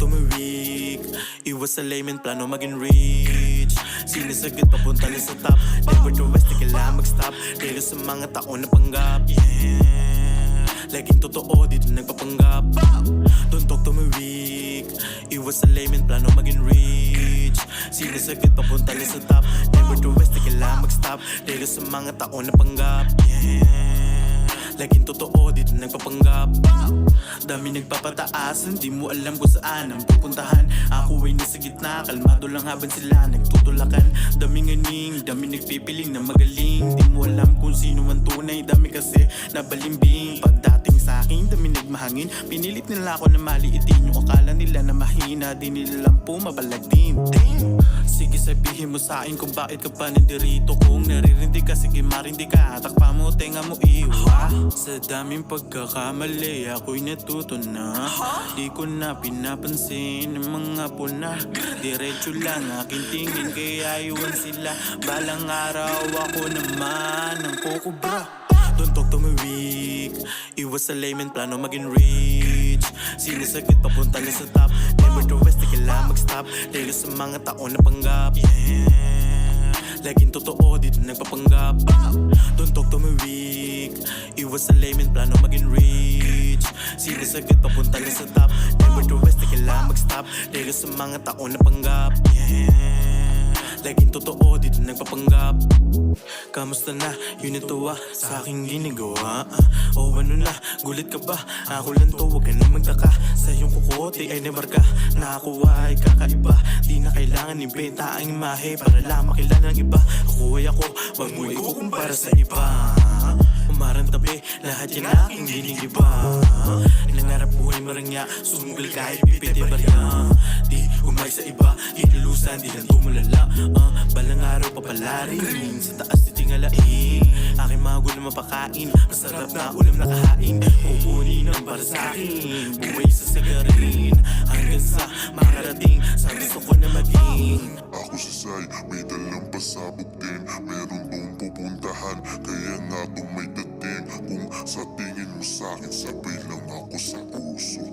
tumawik, iwas sa layman, plano maging rich. Sinasagad papunta na sa top, never to rest, di kailangan mag-stop. Dahil sa mga taon na panggap, yeah. Laging totoo, dito nagpapanggap. Don't talk tumawik, iwas sa layman, plano maging rich. Sinasagad papunta na sa top, never to rest, di kailangan mag-stop. Dahil sa mga taon na panggap, yeah. Laging totoo, dito nagpapanggap. Dami nagpapataas, hindi mo alam kung saan ang pupuntahan. Ako ay nasa gitna, kalmado lang habang sila nagtutulakan. Daming aning, dami nagpipiling na magaling. Di mo alam kung sino man tunay, dami kasi nabalimbing. Pagdating sa akin, dami nagmahangin. Pinilit nila ako na maliitin, yung akala nila na mahina. Di nila alam po, mabalagdim. Sige sabihin mo sa akin kung bakit ka pa nandirito. Kung naririndi ka, sige marindi ka. Takpa mo, tenga mo iwa. Sa daming pagkakamali, ako'y natuto na. Di ko na pinapansin ang mga puna. Diretso lang aking tingin, kaya iwan sila. Balang araw ako naman ang kukubra. Don't talk tumawik, iwas sa layman, plano maging rich. Sinasagad papunta na sa top, never to rest, di kailangan mag-stop. Dahil sa mga taon na panggap, yeah. Laging totoo, dito nagpapanggap. Don't talk tumawik, iwas sa layman, plano maging rich. Sinasagad papunta na sa top, never to rest, di kailangan mag-stop. Dahil sa mga taon na panggap, yeah. Laging totoo, dito nagpapanggap. Kamusta na, yun ito sa aking ginagawa. O ano na, gulit ka ba? Ako lang to, wag ka na magtaka. Sa iyong kukote ay namarka, nakakuha ay kakaiba. Di na kailangan ibenta ang imahe para lang makilala ng iba. Ako ay ako, wag mo ikukumpara sa iba. Umarang tabi, lahat yan aking ginigiba. Nangarap buhay marangya, sumugal kahit pipiti barya. Di umay sa iba, inulusan, di lang tumulala. Balang araw papalarin, sa taas titingalain. Aking mga gulo mapakain, masarap na ulam na kahain. Kukunin ang para sa'kin, buhay sa sagarin. Hanggang sa makarating, sa gusto ko na maging. Ako si Sai, may dalang pasabog din. Meron tong pupuntahan, kaya nga itong may dating. Kung sa tingin mo sa'kin, sabay lang ako sa puso.